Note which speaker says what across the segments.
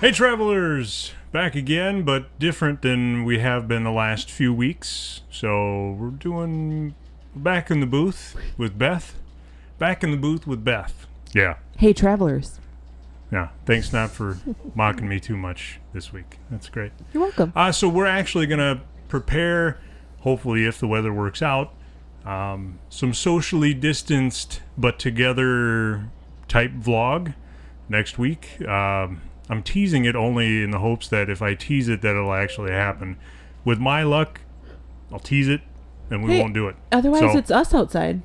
Speaker 1: Hey travelers, back again, but different than we have been the last few weeks. So we're doing back in the booth with Beth. Back in the booth with Beth. Yeah.
Speaker 2: Hey travelers.
Speaker 1: Yeah. Thanks not for mocking me too much this week. That's great.
Speaker 2: You're welcome.
Speaker 1: So we're actually gonna prepare, hopefully if the weather works out, some socially distanced but together type vlog next week. I'm teasing it only in the hopes that if I tease it, that it'll actually happen. With my luck, I'll tease it, and we won't do it.
Speaker 2: Otherwise, it's us outside.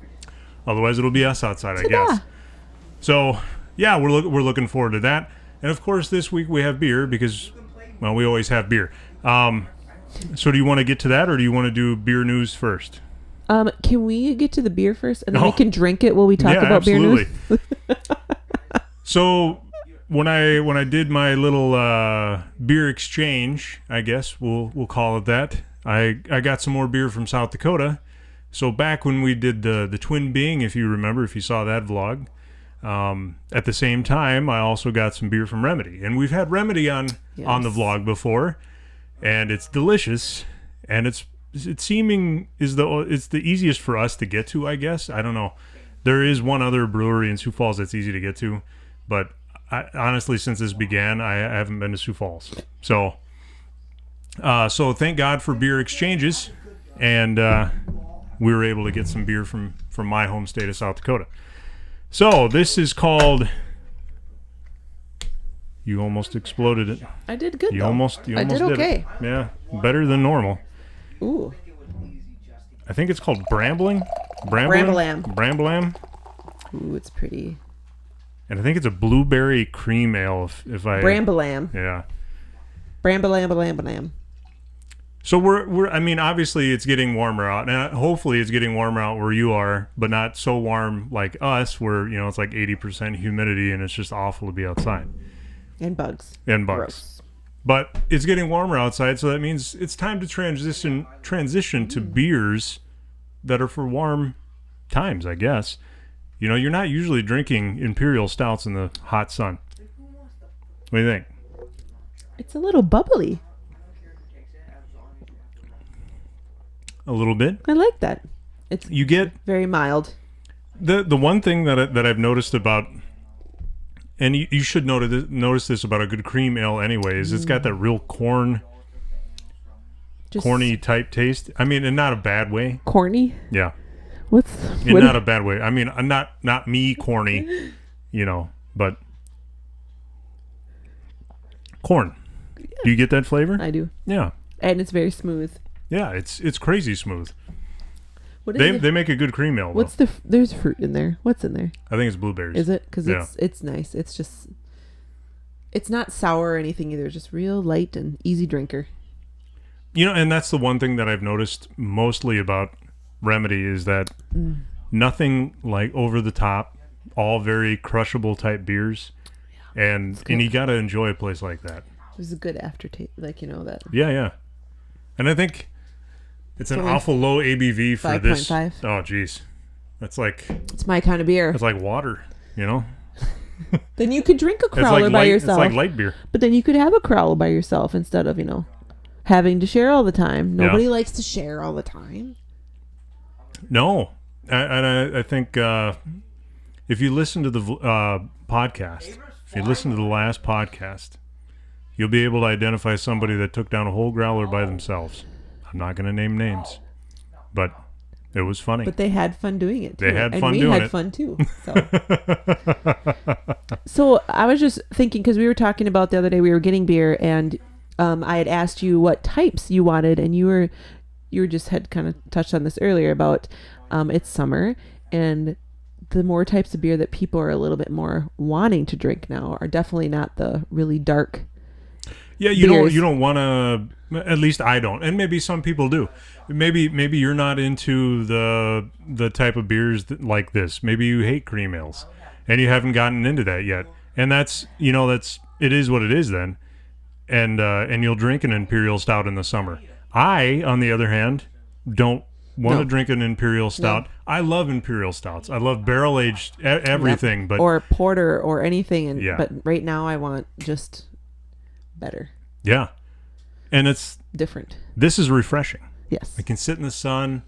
Speaker 1: Otherwise, it'll be us outside,
Speaker 2: Ta-da.
Speaker 1: I guess. So, yeah, we're looking forward to that. And, of course, this week we have beer because, well, we always have beer. So do you want to get to that, or do you want to do beer news first?
Speaker 2: Can we get to the beer first, and then we can drink it while we talk about
Speaker 1: absolutely.
Speaker 2: beer news?
Speaker 1: So... When I did my little beer exchange, I guess we'll call it that, I got some more beer from South Dakota. So back when we did the Twin Bing, if you remember, if you saw that vlog, at the same time I also got some beer from Remedy, and we've had Remedy on the vlog before, and it's delicious, and it's seeming it's the easiest for us to get to, I guess. I don't know. There is one other brewery in Sioux Falls that's easy to get to, but honestly, since this began, I haven't been to Sioux Falls. So thank God for beer exchanges, and we were able to get some beer from my home state of South Dakota. So this is called... You almost exploded it.
Speaker 2: I did good,
Speaker 1: You
Speaker 2: though.
Speaker 1: almost
Speaker 2: I did
Speaker 1: did
Speaker 2: okay.
Speaker 1: it. Yeah, better than normal.
Speaker 2: Ooh.
Speaker 1: I think it's called Brambalam.
Speaker 2: Brambalam. Ooh, it's pretty.
Speaker 1: And I think it's a blueberry cream ale, if I...
Speaker 2: Brambalam.
Speaker 1: Yeah.
Speaker 2: Brambalam.
Speaker 1: So we're I mean, obviously it's getting warmer out, and hopefully it's getting warmer out where you are, but not so warm like us, where, you know, it's like 80% humidity and it's just awful to be outside.
Speaker 2: And bugs.
Speaker 1: Gross. But it's getting warmer outside, so that means it's time to transition to beers that are for warm times, I guess. You know, you're not usually drinking imperial stouts in the hot sun. What do you think?
Speaker 2: It's a little bubbly.
Speaker 1: A little bit.
Speaker 2: I like that.
Speaker 1: You get
Speaker 2: very mild.
Speaker 1: The one thing that I've noticed about, and you should notice this about a good cream ale anyway, is it's got that real corny type taste. I mean, in not a bad way.
Speaker 2: Corny?
Speaker 1: Yeah. In not a bad way. I mean, not me corny, you know, but corn. Yeah. Do you get that flavor?
Speaker 2: I do.
Speaker 1: Yeah.
Speaker 2: And it's very smooth.
Speaker 1: Yeah, it's crazy smooth.
Speaker 2: What is
Speaker 1: they make a good cream ale.
Speaker 2: What's there's fruit in there? What's in there?
Speaker 1: I think it's blueberries.
Speaker 2: Is it? Because it's nice. It's just, it's not sour or anything either. It's just real light and easy drinker.
Speaker 1: You know, and that's the one thing that I've noticed mostly about Remedy is that nothing like over the top, all very crushable type beers, and you got to enjoy a place like that.
Speaker 2: There's a good aftertaste, like, you know that.
Speaker 1: Yeah, and I think it's an awful low ABV for
Speaker 2: 5.
Speaker 1: this.
Speaker 2: 5.5.
Speaker 1: Oh, geez, it's
Speaker 2: my kind of beer.
Speaker 1: It's like water, you know.
Speaker 2: Then you could drink a crowler by yourself.
Speaker 1: It's like light beer.
Speaker 2: But then you could have a crowler by yourself instead of, you know, having to share all the time. Nobody likes to share all the time.
Speaker 1: No, I think if you listen to the podcast, if you listen to the last podcast, you'll be able to identify somebody that took down a whole growler by themselves. I'm not going to name names, but it was funny.
Speaker 2: But they had fun doing it, too.
Speaker 1: They had fun doing it.
Speaker 2: And we had fun, too. So I was just thinking, because we were talking about the other day, we were getting beer, and I had asked you what types you wanted, and you just had kind of touched on this earlier about it's summer, and the more types of beer that people are a little bit more wanting to drink now are definitely not the really dark.
Speaker 1: Yeah, you don't want to. At least I don't, and maybe some people do. Maybe you're not into the type of beers like this. Maybe you hate cream ales, and you haven't gotten into that yet. And it is what it is then. And you'll drink an imperial stout in the summer. I, on the other hand, don't want to drink an imperial stout. No. I love imperial stouts. I love barrel aged everything, but
Speaker 2: or porter or anything. But right now I want just better.
Speaker 1: Yeah. And it's
Speaker 2: different.
Speaker 1: This is refreshing.
Speaker 2: Yes.
Speaker 1: I can sit in the sun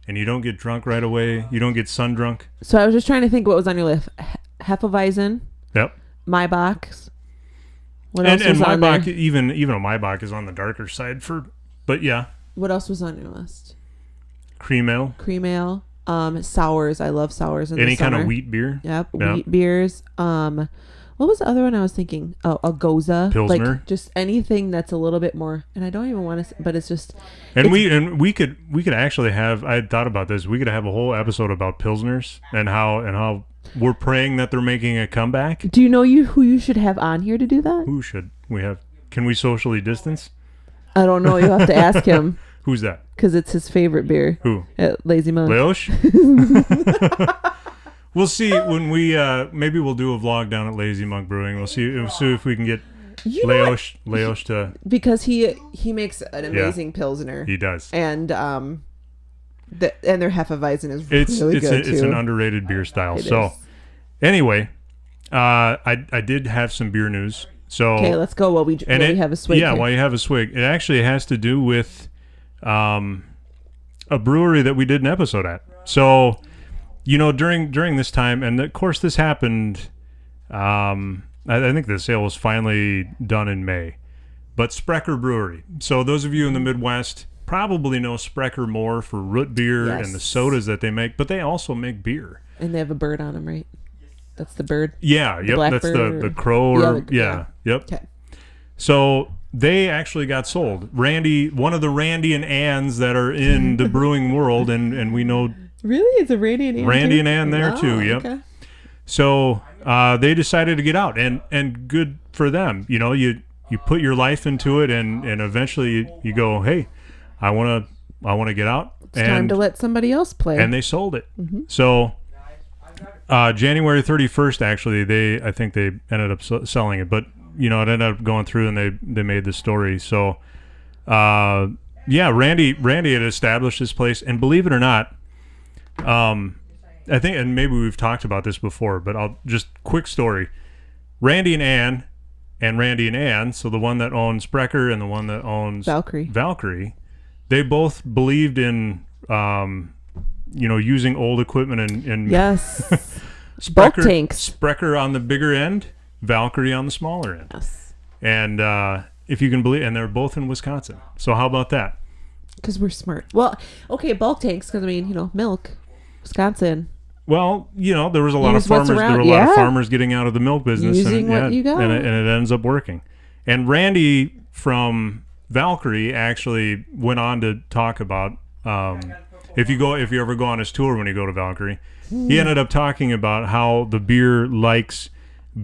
Speaker 1: and you don't get drunk right away. You don't get sun drunk.
Speaker 2: So I was just trying to think what was on your list. Hefeweizen.
Speaker 1: Yep.
Speaker 2: Maibach. What else was on
Speaker 1: Maibach,
Speaker 2: there?
Speaker 1: even a Maibach is on the darker side but yeah.
Speaker 2: What else was on your list?
Speaker 1: Cream ale.
Speaker 2: Cream ale. Sours. I love sours in the
Speaker 1: Any
Speaker 2: summer.
Speaker 1: kind of wheat beer.
Speaker 2: Yep. Wheat beers. What was the other one I was thinking? Oh, a Goza.
Speaker 1: Pilsner.
Speaker 2: Like just anything that's a little bit more. And I don't even want to. But it's just.
Speaker 1: And we could actually have. I had thought about this. We could have a whole episode about pilsners and how we're praying that they're making a comeback.
Speaker 2: Do you know who you should have on here to do that?
Speaker 1: Who should we have? Can we socially distance?
Speaker 2: I don't know. You'll have to ask him.
Speaker 1: Who's that?
Speaker 2: Because it's his favorite beer.
Speaker 1: Who?
Speaker 2: At Lazy Monk.
Speaker 1: Leosh? We'll see when we maybe we'll do a vlog down at Lazy Monk Brewing. We'll see if we can get Leosh to,
Speaker 2: because he makes an amazing pilsner.
Speaker 1: He does.
Speaker 2: And their Hefeweizen is really good too.
Speaker 1: It's an underrated beer style.
Speaker 2: It
Speaker 1: so
Speaker 2: is.
Speaker 1: Anyway, I did have some beer news. So
Speaker 2: okay, let's go while we have a swig.
Speaker 1: Yeah,
Speaker 2: here.
Speaker 1: while you have a swig. It actually has to do with a brewery that we did an episode at. So, during this time, and of course this happened, I think the sale was finally done in May, but Sprecher Brewery. So those of you in the Midwest probably know Sprecher more for root beer and the sodas that they make, but they also make beer.
Speaker 2: And they have a bird on them, right? That's the bird?
Speaker 1: Yeah,
Speaker 2: the
Speaker 1: yep, that's the crow. Yep.
Speaker 2: Okay.
Speaker 1: So they actually got sold. Randy, one of the Randy and Anns that are in the brewing world, and we know...
Speaker 2: Really? It's a Randy and Ann
Speaker 1: Randy
Speaker 2: too?
Speaker 1: and Ann there too, yep. Okay. So they decided to get out, and good for them. You put your life into it, and eventually you go, hey, I want to get out.
Speaker 2: It's time to let somebody else play.
Speaker 1: And they sold it. Mm-hmm. So January 31st, actually, I think they ended up selling it, but it ended up going through, and they made the story. So Randy had established this place, and believe it or not, I think, and maybe we've talked about this before, but I'll just quick story. Randy and Ann, so the one that owns Sprecher and the one that owns Valkyrie, they both believed in using old equipment and
Speaker 2: yes. Bulk tanks.
Speaker 1: Sprecher on the bigger end, Valkyrie on the smaller end.
Speaker 2: Yes.
Speaker 1: And if you can believe, and they're both in Wisconsin. So how about that?
Speaker 2: Because we're smart. Well, okay, bulk tanks, because milk, Wisconsin.
Speaker 1: Well, there was a lot of farmers. There were a lot of farmers getting out of the milk business,
Speaker 2: using what you got,
Speaker 1: and it ends up working. And Randy from Valkyrie actually went on to talk about if you ever go on his tour when you go to Valkyrie, he ended up talking about how the beer likes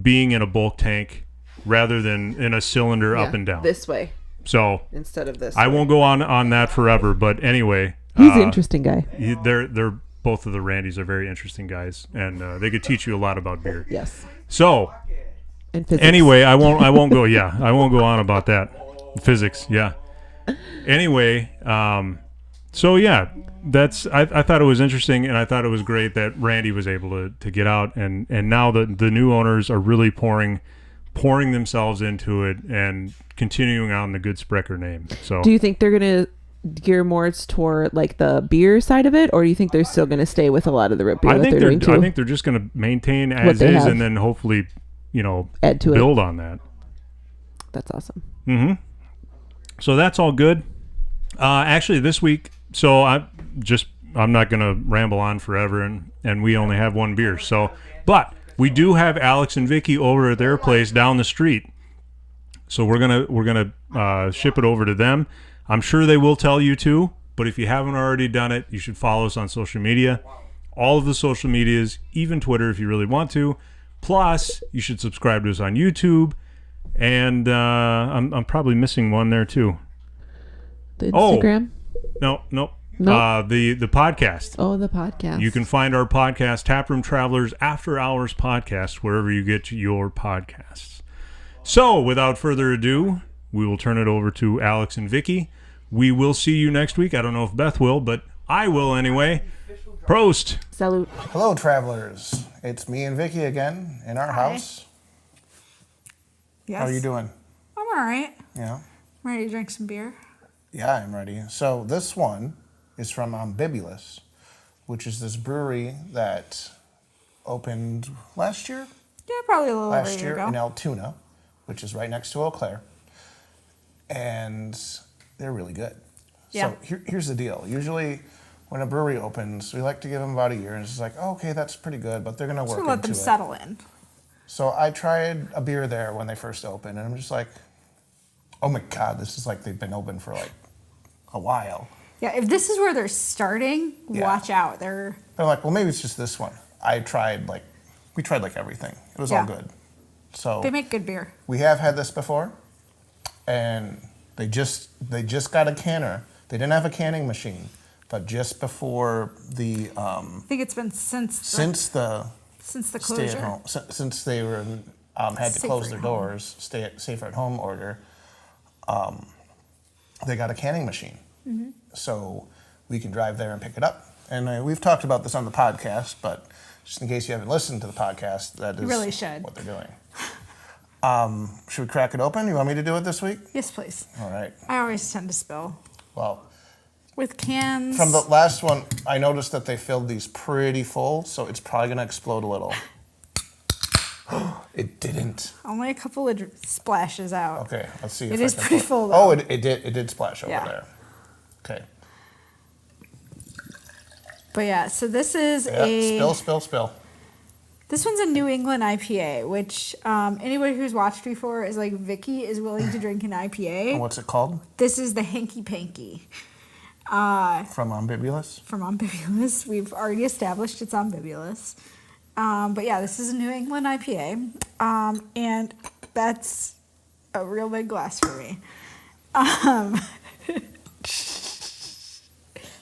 Speaker 1: being in a bulk tank rather than in a cylinder up and down
Speaker 2: this way.
Speaker 1: So
Speaker 2: instead of this,
Speaker 1: I won't go on that forever. But anyway,
Speaker 2: he's an interesting guy.
Speaker 1: They're both of the Randys are very interesting guys, and they could teach you a lot about beer.
Speaker 2: Yes.
Speaker 1: So
Speaker 2: and physics.
Speaker 1: Anyway, I won't go. Yeah, I won't go on about that. Physics. Yeah. Anyway, so yeah, I thought it was interesting, and I thought it was great that Randy was able to get out, and now the new owners are really pouring themselves into it and continuing on the good Sprecher name. So,
Speaker 2: do you think they're gonna gear more toward like the beer side of it, or do you think they're still gonna stay with a lot of the root beer that they're doing too?
Speaker 1: I think they're just gonna maintain as is, and then hopefully,
Speaker 2: add to
Speaker 1: build on that.
Speaker 2: That's awesome.
Speaker 1: Mm-hmm. So that's all good. Actually, this week, so I'm not gonna ramble on forever, and we only have one beer. So, but we do have Alex and Vicky over at their place down the street. So we're gonna ship it over to them. I'm sure they will tell you too, but if you haven't already done it, you should follow us on social media. All of the social medias, even Twitter if you really want to. Plus, you should subscribe to us on YouTube. And I'm probably missing one there too.
Speaker 2: The Instagram?
Speaker 1: No. The podcast.
Speaker 2: Oh, the podcast.
Speaker 1: You can find our podcast, Taproom Travelers After Hours Podcast, wherever you get your podcasts. So, without further ado, we will turn it over to Alex and Vicky. We will see you next week. I don't know if Beth will, but I will anyway. Prost.
Speaker 2: Salute.
Speaker 3: Hello, travelers. It's me and Vicky again in our house.
Speaker 4: Yes.
Speaker 3: How are you doing?
Speaker 4: I'm
Speaker 3: all right.
Speaker 4: Yeah.
Speaker 3: I'm ready to drink some beer.
Speaker 4: Yeah, I'm ready. So this one is from Bibulous, which is this brewery that opened last year?
Speaker 3: Yeah, probably a little over a
Speaker 4: Last
Speaker 3: year
Speaker 4: year
Speaker 3: ago.
Speaker 4: in Altoona, which is right next to Eau Claire. And they're really good.
Speaker 3: Yeah.
Speaker 4: So here's the deal. Usually when a brewery opens, we like to give them about a year. And it's like, oh, okay, that's pretty good, but they're going to work
Speaker 3: So let
Speaker 4: into
Speaker 3: them
Speaker 4: it.
Speaker 3: settle in.
Speaker 4: So I tried a beer there when they first opened, and I'm just like, oh my God, this is like they've been open for like a while.
Speaker 3: Yeah, if this is where they're starting,
Speaker 4: Yeah.
Speaker 3: watch out.
Speaker 4: But I'm like, well, maybe it's just this one. We tried like everything. It was all good. So
Speaker 3: They make good beer.
Speaker 4: we have had this before, and they just got a canner. They didn't have a canning machine, but just before the
Speaker 3: I think it's been since the
Speaker 4: stay
Speaker 3: closure.
Speaker 4: at home, since they were had to
Speaker 3: Safer
Speaker 4: close
Speaker 3: at
Speaker 4: their
Speaker 3: home.
Speaker 4: doors, safer at home order, they got a canning machine.
Speaker 3: Mm-hmm.
Speaker 4: So we can drive there and pick it up. And we've talked about this on the podcast, but just in case you haven't listened to the podcast, that is
Speaker 3: really should.
Speaker 4: what they're doing. Should we crack it open? You want me to do it this week?
Speaker 3: Yes, please.
Speaker 4: All right.
Speaker 3: I always tend to spill.
Speaker 4: Well,
Speaker 3: With cans.
Speaker 4: from the last one, I noticed that they filled these pretty full, so it's probably going to explode a little. It didn't.
Speaker 3: Only a couple of splashes out.
Speaker 4: Okay, let's see.
Speaker 3: It
Speaker 4: if
Speaker 3: is
Speaker 4: I can
Speaker 3: pretty
Speaker 4: pull-
Speaker 3: full,
Speaker 4: Oh,
Speaker 3: though.
Speaker 4: it did splash over
Speaker 3: Yeah.
Speaker 4: there. Okay.
Speaker 3: But yeah, so this is
Speaker 4: Yeah, spill.
Speaker 3: This one's a New England IPA, which anybody who's watched before is like, Vicky is willing to drink an IPA.
Speaker 4: And what's it called?
Speaker 3: This is the Hankey Pankey
Speaker 4: From Ombibulous?
Speaker 3: from Ombibulous. We've already established it's Ombibulous. But yeah, this is a New England IPA. And that's a real big glass for me.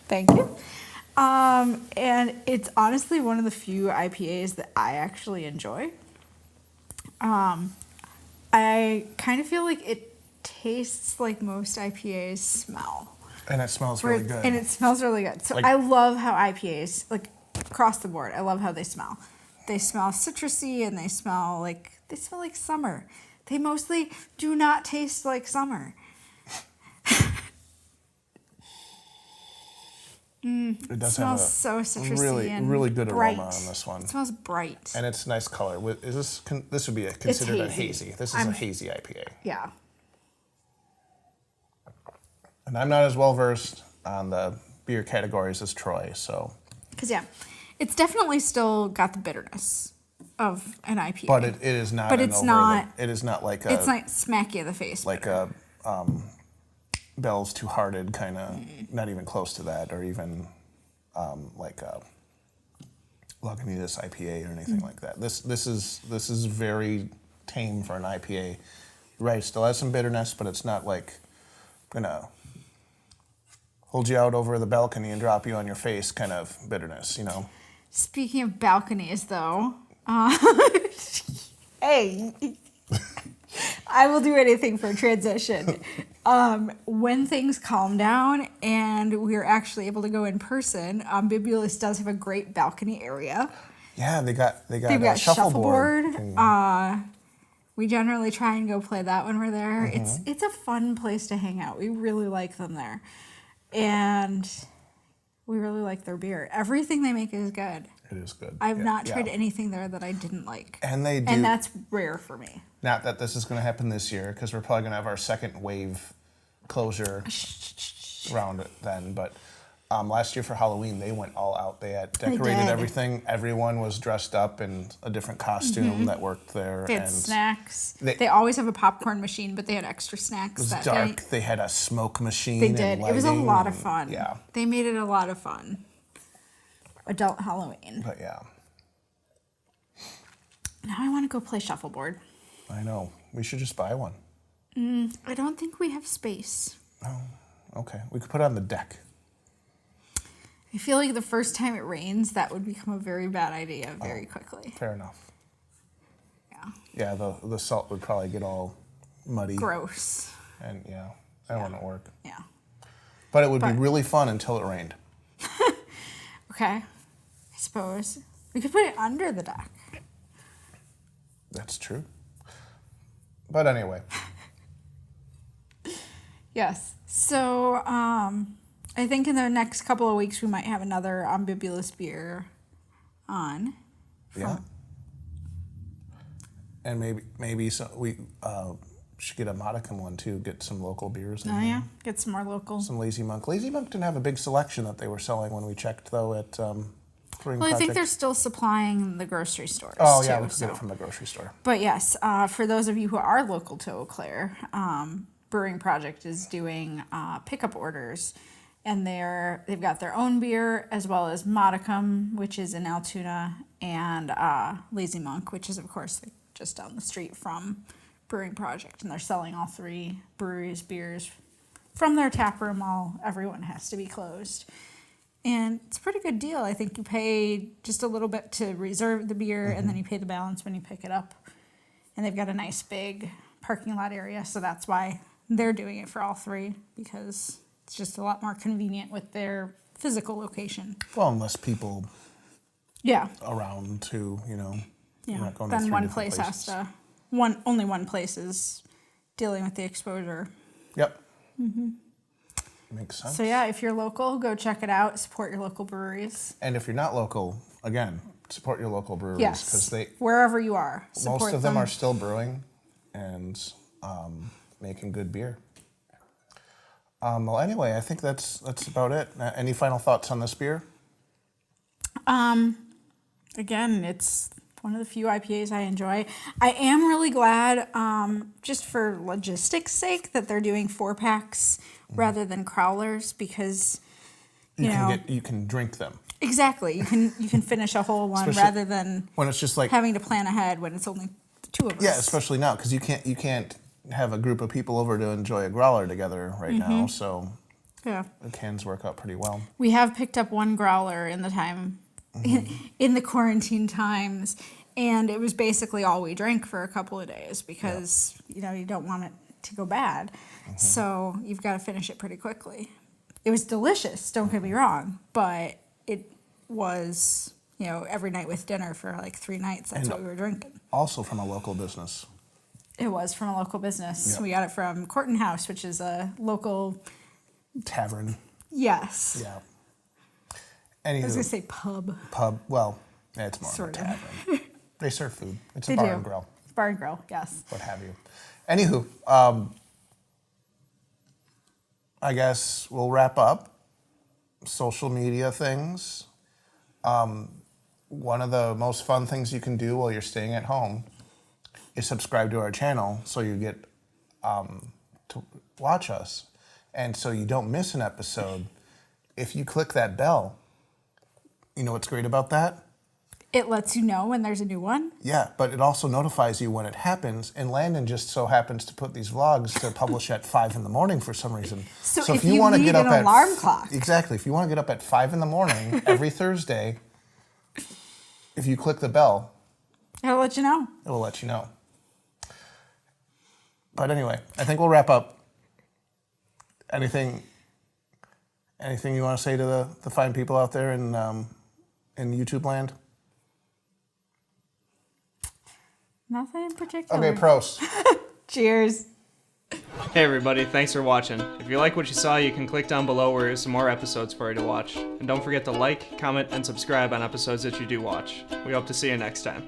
Speaker 3: Thank you. And it's honestly one of the few IPAs that I actually enjoy. I kind of feel like it tastes like most IPAs smell.
Speaker 4: And it smells really good.
Speaker 3: And it smells really good. So
Speaker 4: Like-
Speaker 3: I love how IPAs, like across the board, I love how they smell. They smell citrusy and they smell like summer. They mostly do not taste like summer.
Speaker 4: it does
Speaker 3: Smells
Speaker 4: have
Speaker 3: so
Speaker 4: a
Speaker 3: citrusy and
Speaker 4: really good
Speaker 3: bright.
Speaker 4: aroma on this one.
Speaker 3: It smells bright.
Speaker 4: And it's nice color. This would be considered a
Speaker 3: hazy.
Speaker 4: hazy. This is a hazy IPA.
Speaker 3: Yeah.
Speaker 4: And I'm not as well versed on the beer categories as Troy, so.
Speaker 3: Because, yeah, it's definitely still got the bitterness of an IPA.
Speaker 4: But it is not.
Speaker 3: But
Speaker 4: an
Speaker 3: it's
Speaker 4: over-
Speaker 3: not-
Speaker 4: It is not like a.
Speaker 3: It's like smack you in the face.
Speaker 4: like a Bell's Two Hearted kind of, not even close to that, or even like a Lagunitas IPA or anything like that. This is very tame for an IPA. Right, still has some bitterness, but it's not like gonna hold you out over the balcony and drop you on your face kind of bitterness, you know.
Speaker 3: Speaking of balconies, though, hey, I will do anything for a transition. When things calm down and we're actually able to go in person, Bibulous does have a great balcony area.
Speaker 4: Yeah, they got
Speaker 3: They've
Speaker 4: a
Speaker 3: got
Speaker 4: shuffleboard.
Speaker 3: shuffleboard. We generally try and go play that when we're there.
Speaker 4: Mm-hmm.
Speaker 3: It's a fun place to hang out. We really like them there. And we really like their beer. Everything they make is good.
Speaker 4: It is good.
Speaker 3: I've
Speaker 4: Yeah,
Speaker 3: not
Speaker 4: yeah.
Speaker 3: tried anything there that I didn't like.
Speaker 4: And they do.
Speaker 3: And that's rare for me.
Speaker 4: Not that this is going to happen this year, because we're probably going to have our second wave closure round then. But last year for Halloween, they went all out. They had decorated
Speaker 3: did.
Speaker 4: everything. Everyone was dressed up in a different costume that worked there.
Speaker 3: They had
Speaker 4: and
Speaker 3: snacks.
Speaker 4: they-
Speaker 3: They always have a popcorn machine, but they had extra snacks
Speaker 4: It was
Speaker 3: that
Speaker 4: dark.
Speaker 3: night.
Speaker 4: They had a smoke machine.
Speaker 3: They
Speaker 4: and
Speaker 3: did. It was a
Speaker 4: lighting
Speaker 3: lot of
Speaker 4: and-
Speaker 3: fun.
Speaker 4: Yeah,
Speaker 3: They made it a lot of fun. Adult Halloween.
Speaker 4: but yeah,
Speaker 3: Now I want to go play shuffleboard.
Speaker 4: I know. We should just buy one.
Speaker 3: I don't think we have space.
Speaker 4: Okay, we could put it on the deck.
Speaker 3: I feel like the first time it rains, that would become a very bad idea very quickly.
Speaker 4: Fair enough.
Speaker 3: Yeah.
Speaker 4: Yeah, the salt would probably get all muddy.
Speaker 3: Gross.
Speaker 4: And yeah, that wouldn't work.
Speaker 3: Yeah.
Speaker 4: But it would be really fun until it rained.
Speaker 3: Okay. I suppose. We could put it under the deck.
Speaker 4: That's true. But anyway,
Speaker 3: Yes. So I think in the next couple of weeks we might have another Ombibulous beer on.
Speaker 4: Yeah. And maybe we should get a modicum one too. Get some local beers.
Speaker 3: Oh yeah, get some more local.
Speaker 4: Some Lazy Monk. Lazy Monk didn't have a big selection that they were selling when we checked though at Brewing
Speaker 3: Well, I think
Speaker 4: Project.
Speaker 3: they're still supplying the grocery stores.
Speaker 4: Oh yeah,
Speaker 3: too,
Speaker 4: we could get it from the grocery store.
Speaker 3: But yes, for those of you who are local to Eau Claire, Brewing Project is doing pickup orders, and they've got their own beer as well as Modicum, which is in Altoona, and Lazy Monk, which is of course just down the street from Brewing Project, and they're selling all three breweries' beers from their tap room while everyone has to be closed. And it's a pretty good deal. I think you pay just a little bit to reserve the beer, and then you pay the balance when you pick it up. And they've got a nice big parking lot area, so that's why they're doing it for all three, because it's just a lot more convenient with their physical location.
Speaker 4: Well, unless people
Speaker 3: Yeah.
Speaker 4: around to, you're not going to
Speaker 3: Then
Speaker 4: three
Speaker 3: one
Speaker 4: different
Speaker 3: place
Speaker 4: places.
Speaker 3: has to, only one place is dealing with the exposure.
Speaker 4: Yep. Makes sense.
Speaker 3: So yeah, if you're local, go check it out. Support your local breweries.
Speaker 4: And if you're not local, again, support your local breweries
Speaker 3: Yes.
Speaker 4: because
Speaker 3: Wherever you are, support
Speaker 4: most of them are still brewing and making good beer. Well, anyway, I think that's about it. Any final thoughts on this beer?
Speaker 3: Again, it's one of the few IPAs I enjoy. I am really glad, just for logistics' sake, that they're doing 4-packs rather than crowlers, because
Speaker 4: You can drink them.
Speaker 3: exactly you can finish a whole one
Speaker 4: Especially
Speaker 3: rather than
Speaker 4: when it's just like
Speaker 3: having to plan ahead when it's only the two of us.
Speaker 4: yeah, especially now because you can't have a group of people over to enjoy a growler together right now. So
Speaker 3: Yeah.
Speaker 4: the cans work out pretty well.
Speaker 3: We have picked up one growler in the time, in the quarantine times, and it was basically all we drank for a couple of days because you don't want it to go bad, so you've got to finish it pretty quickly. It was delicious, don't get me wrong, but it was every night with dinner for like 3 nights. That's what we were drinking.
Speaker 4: Also from a local business.
Speaker 3: It was from a local business.
Speaker 4: Yep.
Speaker 3: We got it from Courtin House, which is a local.
Speaker 4: Tavern.
Speaker 3: Yes.
Speaker 4: Yeah.
Speaker 3: I was gonna
Speaker 4: Anywho,
Speaker 3: say pub.
Speaker 4: pub. Well, it's more
Speaker 3: Sort
Speaker 4: of
Speaker 3: of.
Speaker 4: a tavern. They serve food. It's a
Speaker 3: They
Speaker 4: bar
Speaker 3: do.
Speaker 4: and grill,
Speaker 3: Bar and grill. Yes.
Speaker 4: what have you. Anywho, I guess we'll wrap up. Social media things. One of the most fun things you can do while you're staying at home is subscribe to our channel so you get to watch us. And so you don't miss an episode. If you click that bell, you know what's great about that?
Speaker 3: It lets you know when there's a new one.
Speaker 4: Yeah, but it also notifies you when it happens. And Landon just so happens to put these vlogs to publish at 5 in the morning for some reason.
Speaker 3: So if you
Speaker 4: wanna
Speaker 3: need an alarm clock.
Speaker 4: Exactly. If you want to get up at 5 in the morning every Thursday, if you click the bell,
Speaker 3: It'll let you know.
Speaker 4: it will let you know. But anyway, I think we'll wrap up. Anything you want to say to the fine people out there in YouTube land?
Speaker 3: Nothing in particular.
Speaker 4: Okay, pros.
Speaker 3: Cheers.
Speaker 5: Hey everybody, thanks for watching. If you like what you saw, you can click down below where there's some more episodes for you to watch. And don't forget to like, comment, and subscribe on episodes that you do watch. We hope to see you next time.